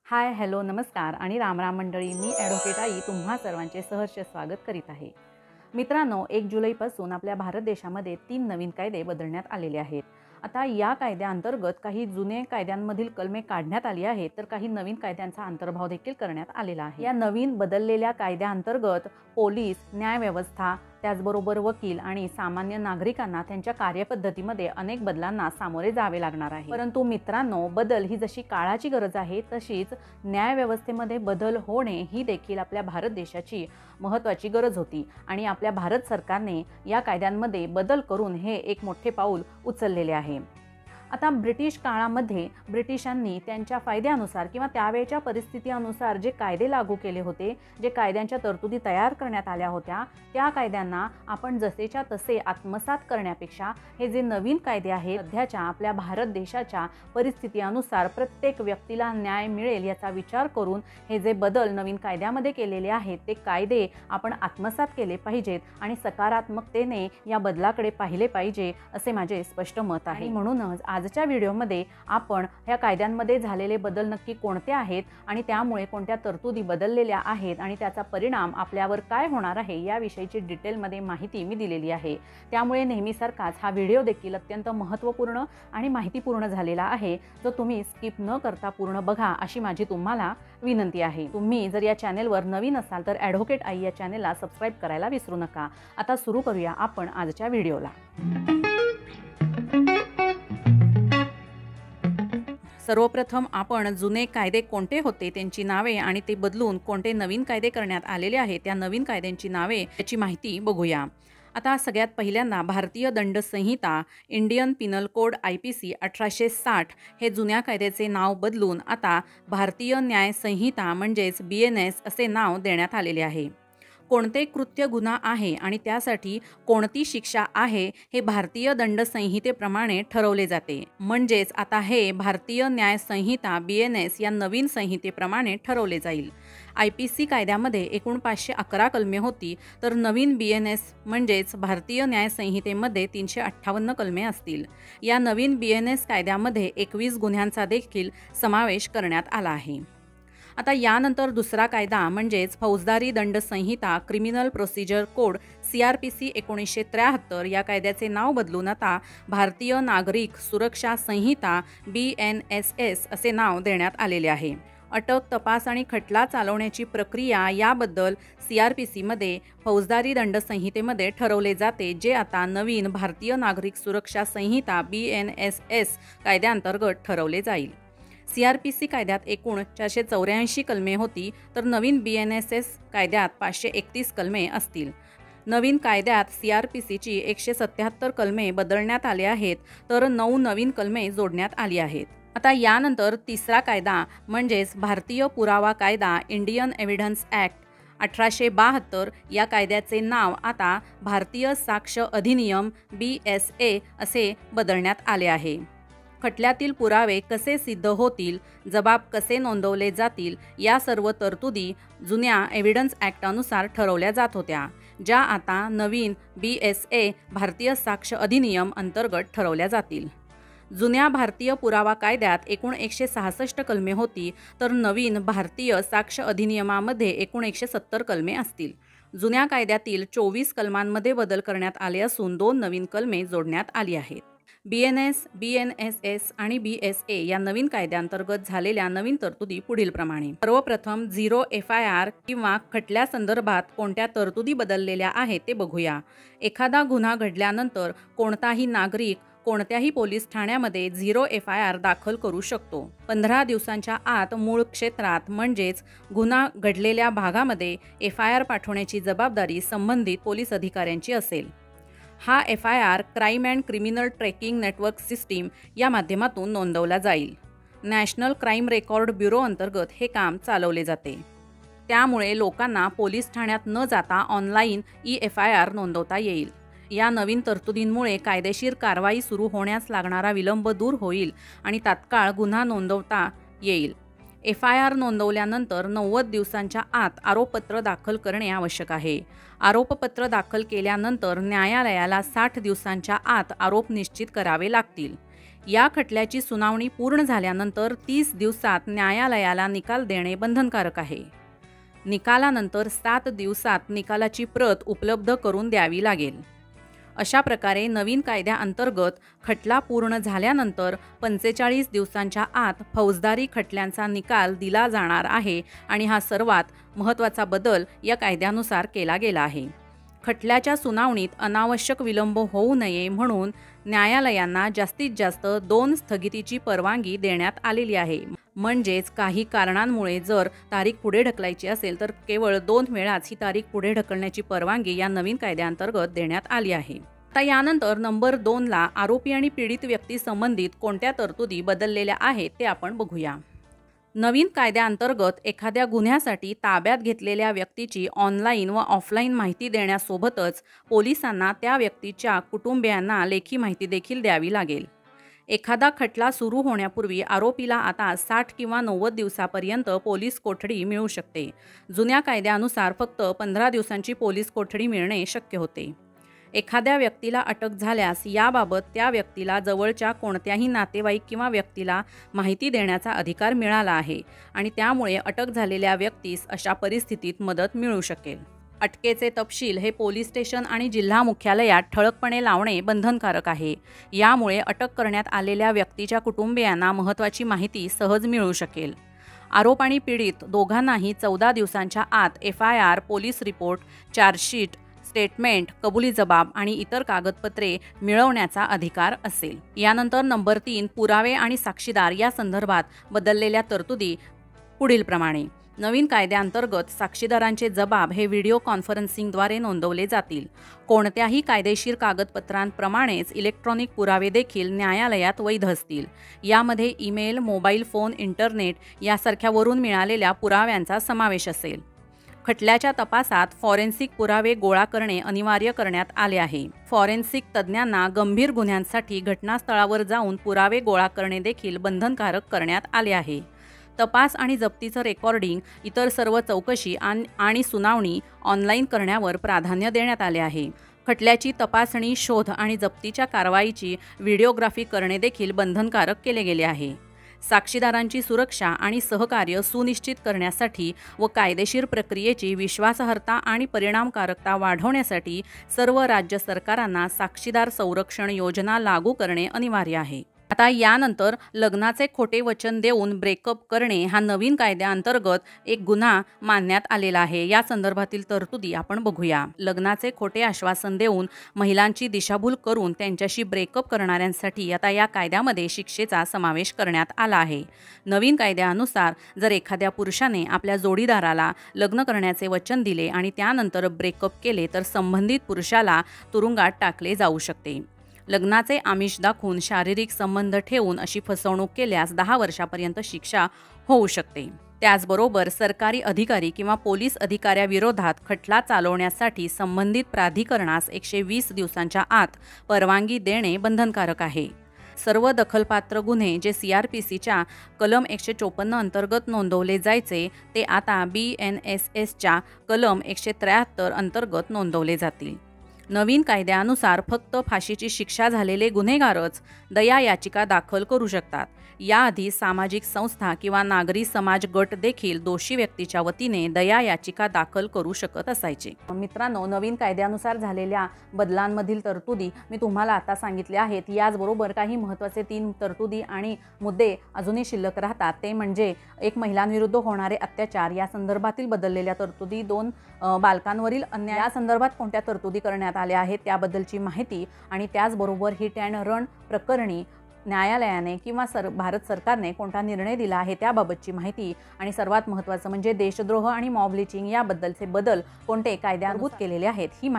हाय, hello, नमस्कार आणि राम मंडळी. मी ॲडव्होकेट आई तुम्हा सर्वांचे सहर्ष स्वागत करीत आहे. मित्रांनो, 1 जुलैपासून आपल्या भारत देशामध्ये 3 नवीन कायदे बदलण्यात आलेले आहेत. आता या कायद्याअंतर्गत काही जुने कायद्यांमधील कलमे काढण्यात आली आहेत, तर काही नवीन कायद्यांचा अंतर्भाव देखील करण्यात आलेला आहे. या नवीन बदललेल्या कायद्याअंतर्गत पोलीस, न्यायव्यवस्था, त्याचबरोबर वकील आणि सामान्य नागरिकांना त्यांच्या कार्यपद्धतीमध्ये अनेक बदलांना सामोरे जावे लागणार आहे. परंतु मित्रांनो, बदल ही जशी काळाची गरज आहे, तशीच न्यायव्यवस्थेमध्ये बदल होणे ही देखील आपल्या भारत देशाची महत्त्वाची गरज होती आणि आपल्या भारत सरकारने या कायद्यांमध्ये बदल करून हे एक मोठे पाऊल उचललेले आहे. आता ब्रिटिश काळामध्ये ब्रिटिशांनी त्यांच्या फायद्यानुसार किंवा त्यावेळच्या परिस्थितीनुसार जे कायदे लागू केले होते, जे कायद्यांच्या तरतुदी तयार करण्यात आल्या होत्या, त्या कायद्यांना आपण जसेच्या तसे आत्मसात करण्यापेक्षा हे जे नवीन कायदे आहेत, सध्याच्या आपल्या भारत देशाच्या परिस्थितीनुसार प्रत्येक व्यक्तीला न्याय मिळेल याचा विचार करून हे जे बदल नवीन कायद्यामध्ये केलेले आहेत, ते कायदे आपण आत्मसात केले पाहिजेत आणि सकारात्मकतेने या बदलाकडे पाहिले पाहिजे, असे माझे स्पष्ट मत आहे. म्हणूनच आजच्या व्हिडिओमध्ये आपण ह्या कायद्यांमध्ये झालेले बदल नक्की कोणते आहेत आणि त्यामुळे कोणत्या तरतुदी बदललेल्या आहेत आणि त्याचा परिणाम आपल्यावर काय होणार आहे याविषयीची डिटेलमध्ये माहिती मी दिलेली आहे. त्यामुळे नेहमीसारखाच हा व्हिडिओ देखील अत्यंत महत्त्वपूर्ण आणि माहितीपूर्ण झालेला आहे, जो तुम्ही स्किप न करता पूर्ण बघा अशी माझी तुम्हाला विनंती आहे. तुम्ही जर या चॅनेलवर नवीन असाल तर ॲडव्होकेट आई या चॅनेलला सबस्क्राईब करायला विसरू नका. आता सुरू करूया आपण आजच्या व्हिडिओला. सर्वप्रथम आपण जुने कायदे कोणते होते, त्यांची नावे आणि ते बदलून कोणते नवीन कायदे करण्यात आलेले आहेत, त्या नवीन कायद्यांची नावे याची माहिती बघूया. आता सगळ्यात पहिल्यांदा भारतीय दंड संहिता इंडियन पिनल कोड IPC 1860 हे जुन्या कायद्याचे नाव बदलून आता भारतीय न्याय संहिता म्हणजेच BNS असे नाव देण्यात आलेले आहे. कोणते कृत्य गुन्हा आहे आणि त्यासाठी कोणती शिक्षा आहे हे भारतीय दंड संहितेप्रमाणे ठरवले जाते. म्हणजेच आता हे भारतीय न्याय संहिता BNS या नवीन संहितेप्रमाणे ठरवले जाईल. IPC कायद्यामध्ये एकूण 511 कलमे होती, तर नवीन BNS म्हणजेच भारतीय न्याय संहितेमध्ये 358 कलमे असतील. या नवीन BNS कायद्यामध्ये 21 गुन्ह्यांचा देखील समावेश करण्यात आला आहे. आता यानंतर दुसरा कायदा म्हणजेच फौजदारी दंड संहिता क्रिमिनल प्रोसिजर कोड CRPC 1973 या कायद्याचे नाव बदलून आता भारतीय नागरिक सुरक्षा संहिता BNSS असे नाव देण्यात आलेले आहे. अटक, तपास आणि खटला चालवण्याची प्रक्रिया याबद्दल CRPCमध्ये फौजदारी दंड संहितेमध्ये ठरवले जाते, जे आता नवीन भारतीय नागरिक सुरक्षा संहिता BNSS कायद्याअंतर्गत ठरवले जाईल. CRPC कायद्यात एकूण 484 कलमे होती, तर नवीन BNSS कायद्यात 531 कलमे असतील. नवीन कायद्यात CRPCची 177 कलमे बदलण्यात आले आहेत, तर 9 नवीन कलमे जोडण्यात आली आहेत. आता यानंतर तिसरा कायदा म्हणजेच भारतीय पुरावा कायदा इंडियन एव्हिडन्स ॲक्ट 1872 या कायद्याचे नाव आता भारतीय साक्ष अधिनियम BSA असे बदलण्यात आले आहे. खटल्यातील पुरावे कसे सिद्ध होतील, जबाब कसे नोंदवले जातील या सर्व तरतुदी जुन्या एव्हिडन्स ॲक्टनुसार ठरवल्या जात होत्या, ज्या आता नवीन BSA भारतीय साक्ष अधिनियम अंतर्गत ठरवल्या जातील. जुन्या भारतीय पुरावा कायद्यात एकूण 166 कलमे होती, तर नवीन भारतीय साक्ष अधिनियमामध्ये एकूण 170 कलमे असतील. जुन्या कायद्यातील 24 कलमांमध्ये बदल करण्यात आले असून 2 नवीन कलमे जोडण्यात आली आहेत. BNS, BNSS आणि BSA या नवीन कायद्यांतर्गत झालेल्या नवीन तरतुदी पुढीलप्रमाणे. सर्वप्रथम 0 FIR किंवा खटल्यासंदर्भात कोणत्या तरतुदी बदललेल्या आहेत ते बघूया. एखादा गुन्हा घडल्यानंतर कोणताही नागरिक कोणत्याही पोलीस ठाण्यामध्ये 0 FIR दाखल करू शकतो. 15 दिवसांच्या आत मूळ क्षेत्रात म्हणजेच गुन्हा घडलेल्या भागामध्ये FIR पाठवण्याची जबाबदारी संबंधित पोलीस अधिकाऱ्यांची असेल. हा FIR crime and criminal tracking network system या माध्यमातून नोंदवला जाईल. नॅशनल क्राईम रेकॉर्ड ब्युरो अंतर्गत हे काम चालवले जाते. त्यामुळे लोकांना पोलीस ठाण्यात न जाता ऑनलाईन FIR नोंदवता येईल. या नवीन तरतुदींमुळे कायदेशीर कारवाई सुरू होण्यास लागणारा विलंब दूर होईल आणि तात्काळ गुन्हा नोंदवता येईल. FIR नोंदवल्यानंतर 90 दिवसांच्या आत आरोपपत्र दाखल करणे आवश्यक आहे. आरोपपत्र दाखल केल्यानंतर न्यायालयाला 60 दिवसांच्या आत आरोप निश्चित करावे लागतील. या खटल्याची सुनावणी पूर्ण झाल्यानंतर 30 दिवसात न्यायालयाला निकाल देणे बंधनकारक आहे. निकालानंतर 7 दिवसात निकालाची प्रत उपलब्ध करून द्यावी लागेल. अशा प्रकारे नवीन कायद्याअंतर्गत खटला पूर्ण झाल्यानंतर 45 दिवसांच्या आत फौजदारी खटल्यांचा निकाल दिला जाणार आहे आणि हा सर्वात महत्त्वाचा बदल या कायद्यानुसार केला गेला आहे. खटल्याच्या सुनावणीत अनावश्यक विलंब होऊ नये म्हणून न्यायालयांना जास्तीत जास्त 2 स्थगितीची परवानगी देण्यात आलेली आहे. म्हणजेच काही कारणांमुळे जर तारीख पुढे ढकलायची असेल तर केवळ 2 वेळाच ही तारीख पुढे ढकलण्याची परवानगी या नवीन कायद्याअंतर्गत देण्यात आली आहे. आता यानंतर नंबर 2 ला आरोपी आणि पीडित व्यक्ती संबंधित कोणत्या तरतुदी बदललेल्या आहेत ते आपण बघूया. नवीन कायद्याअंतर्गत एखाद्या गुन्ह्यासाठी ताब्यात घेतलेल्या व्यक्तीची ऑनलाईन व ऑफलाईन माहिती देण्यासोबतच पोलिसांना त्या व्यक्तीच्या कुटुंबियांना लेखी माहिती देखील द्यावी लागेल. एखादा खटला सुरू होण्यापूर्वी आरोपीला आता 60 किंवा 90 दिवसापर्यंत पोलीस कोठडी मिळू शकते. जुन्या कायद्यानुसार फक्त 15 दिवसांची पोलीस कोठडी मिळणे शक्य होते. एखाद्या व्यक्तीला अटक झाल्यास याबाबत त्या व्यक्तीला जवळच्या कोणत्याही नातेवाईक किंवा व्यक्तीला माहिती देण्याचा अधिकार मिळाला आहे आणि त्यामुळे अटक झालेल्या व्यक्तीस अशा परिस्थितीत मदत मिळू शकेल. अटकेचे तपशील हे पोलीस स्टेशन आणि जिल्हा मुख्यालयात ठळकपणे लावणे बंधनकारक आहे. यामुळे अटक करण्यात आलेल्या व्यक्तीच्या कुटुंबियांना महत्त्वाची माहिती सहज मिळू शकेल. आरोप आणि पीडित दोघांनाही 14 दिवसांच्या आत FIR, police report, chargesheet, statement, कबुली जबाब आणि इतर कागदपत्रे मिळवण्याचा अधिकार असेल. यानंतर नंबर 3 पुरावे आणि साक्षीदार या संदर्भात बदललेल्या तरतुदी पुढीलप्रमाणे. नवीन कायद्याअंतर्गत साक्षीदारांचे जबाब हे व्हिडिओ कॉन्फरन्सिंगद्वारे नोंदवले जातील. कोणत्याही कायदेशीर कागदपत्रांप्रमाणेच इलेक्ट्रॉनिक पुरावे देखील न्यायालयात वैध असतील. यामध्ये ईमेल, मोबाईल फोन, इंटरनेट यासारख्यावरून मिळालेल्या पुराव्यांचा समावेश असेल. खटल्याच्या तपासात फॉरेन्सिक पुरावे गोळा करणे अनिवार्य करण्यात आले आहे. फॉरेन्सिक तज्ज्ञांना गंभीर गुन्ह्यांसाठी घटनास्थळावर जाऊन पुरावे गोळा करणे देखील बंधनकारक करण्यात आले आहे. तपास आणि जप्तीचं रेकॉर्डिंग, इतर सर्व चौकशी आणि सुनावणी ऑनलाईन करण्यावर प्राधान्य देण्यात आले आहे. खटल्याची तपासणी, शोध आणि जप्तीच्या कारवाईची व्हिडिओग्राफी करणे देखील बंधनकारक केले गेले आहे. साक्षीदारांची सुरक्षा आणि सहकार्य सुनिश्चित करण्यासाठी व कायदेशीर प्रक्रियेची विश्वासार्हता आणि परिणामकारकता वाढवण्यासाठी सर्व राज्य सरकारांना साक्षीदार संरक्षण योजना लागू करणे अनिवार्य आहे. आता यानंतर लग्नाचे खोटे वचन देऊन ब्रेकअप करणे हा नवीन कायद्याअंतर्गत एक गुन्हा मानण्यात आलेला आहे. या संदर्भातील तरतुदी आपण बघूया. लग्नाचे खोटे आश्वासन देऊन महिलांची दिशाभूल करून त्यांच्याशी ब्रेकअप करणाऱ्यांसाठी आता या कायद्यामध्ये शिक्षेचा समावेश करण्यात आला आहे. नवीन कायद्यानुसार जर एखाद्या पुरुषाने आपल्या जोडीदाराला लग्न करण्याचे वचन दिले आणि त्यानंतर ब्रेकअप केले तर संबंधित पुरुषाला तुरुंगात टाकले जाऊ शकते. लग्नाचे आमिष दाखवून शारीरिक संबंध ठेवून अशी फसवणूक केल्यास 10 वर्षापर्यंत शिक्षा होऊ शकते. त्याचबरोबर सरकारी अधिकारी किंवा पोलीस अधिकाऱ्याविरोधात खटला चालवण्यासाठी संबंधित प्राधिकरणास 120 दिवसांच्या आत परवानगी देणे बंधनकारक आहे. सर्व दखलपात्र गुन्हे जे CRPCच्या कलम 154 अंतर्गत नोंदवले जायचे ते आता BNSSच्या कलम 173 अंतर्गत नोंदवले जातील. नवीन कायद्यानुसार फक्त फाशीची शिक्षा झालेले गुन्हेगारच दया याचिका दाखल करू शकतात. याआधी सामाजिक संस्था किंवा नागरी समाज गट देखील दोषी व्यक्तीच्या वतीने दया याचिका दाखल करू शकत असायचे. मित्रांनो, नवीन कायद्यानुसार झालेल्या बदलांमधील तरतुदी मी तुम्हाला आता सांगितल्या आहेत. याचबरोबर काही महत्त्वाचे 3 तरतुदी आणि मुद्दे अजूनही शिल्लक राहतात. ते म्हणजे एक, महिलांविरुद्ध होणारे अत्याचार या संदर्भातील बदललेल्या तरतुदी. 2, बालकांवरील अन्याय या संदर्भात कोणत्या तरतुदी करण्यात आल्या आहेत त्याबद्दलची माहिती आणि त्याचबरोबर हिट अँड रन प्रकरणी न्यायालयाने किंवा भारत सरकारने कोणता निर्णय दिला आहे त्याबाबतची माहिती आणि सर्वात महत्त्वाचं म्हणजे देशद्रोह आणि मॉब लिचिंग याबद्दलचे बदल कोणते कायद्यानुसार केलेले आहेत ही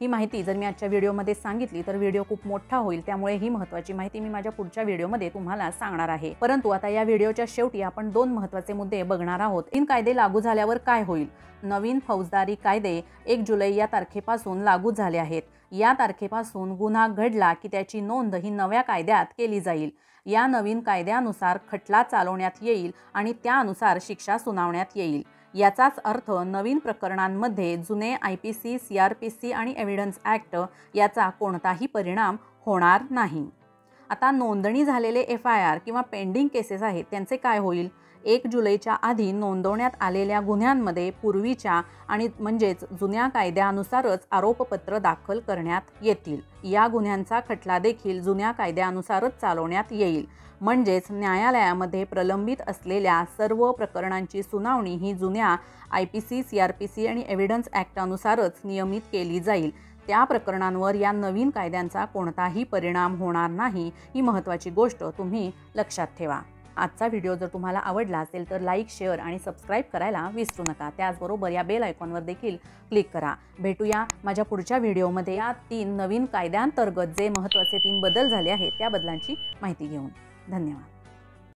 माहिती जर मी आजच्या व्हिडिओमध्ये सांगितली तर व्हिडिओ खूप मोठा होईल. त्यामुळे ही महत्त्वाची माहिती मी माझ्या पुढच्या व्हिडिओमध्ये तुम्हाला सांगणार आहे. परंतु आता या व्हिडिओच्या शेवटी आपण 2 महत्त्वाचे मुद्दे बघणार आहोत. नवीन कायदे लागू झाल्यावर काय होईल? नवीन फौजदारी कायदे 1 जुलै या तारखेपासून लागू झाले आहेत. या तारखेपासून गुन्हा घडला की त्याची नोंद ही नव्या कायद्यात केली जाईल. या नवीन कायद्यानुसार खटला चालवण्यात येईल आणि त्यानुसार शिक्षा सुनावण्यात येईल. याचाच अर्थ नवीन प्रकरणांमध्ये जुने IPC, CRPC आणि एव्हिडन्स ॲक्ट याचा कोणताही परिणाम होणार नाही. आता नोंदणी झालेले FIR किंवा पेंडिंग केसेस आहेत त्यांचे काय होईल? 1 जुलैच्या आधी नोंदवण्यात आलेल्या गुन्ह्यांमध्ये पूर्वीच्या आणि म्हणजेच जुन्या कायद्यानुसारच आरोपपत्र दाखल करण्यात येतील। या गुन्ह्यांचा खटला देखील जुन्या कायद्यानुसारच चालवण्यात येईल। म्हणजेच न्यायालयामध्ये प्रलंबित असलेल्या सर्व प्रकरणांची सुनावणी ही जुन्या IPC, CRPC आणि एव्हिडन्स ॲक्टनुसारच नियमित केली जाईल। त्या प्रकरणांवर या नवीन कायद्यांचा कोणताही परिणाम होणार नाही, ही महत्त्वाची गोष्ट तुम्ही लक्षात ठेवा। आजचा व्हिडिओ जर तुम्हाला आवडला असेल तर लाईक, शेअर आणि सबस्क्राईब करायला विसरू नका। त्याचबरोबर या बेल आयकॉनवर देखील क्लिक करा। भेटूया माझ्या पुढच्या व्हिडिओमध्ये या 3 नवीन कायद्यांतर्गत जे महत्त्वाचे 3 बदल झाले आहेत त्या बदलांची माहिती घेऊन। धन्यवाद।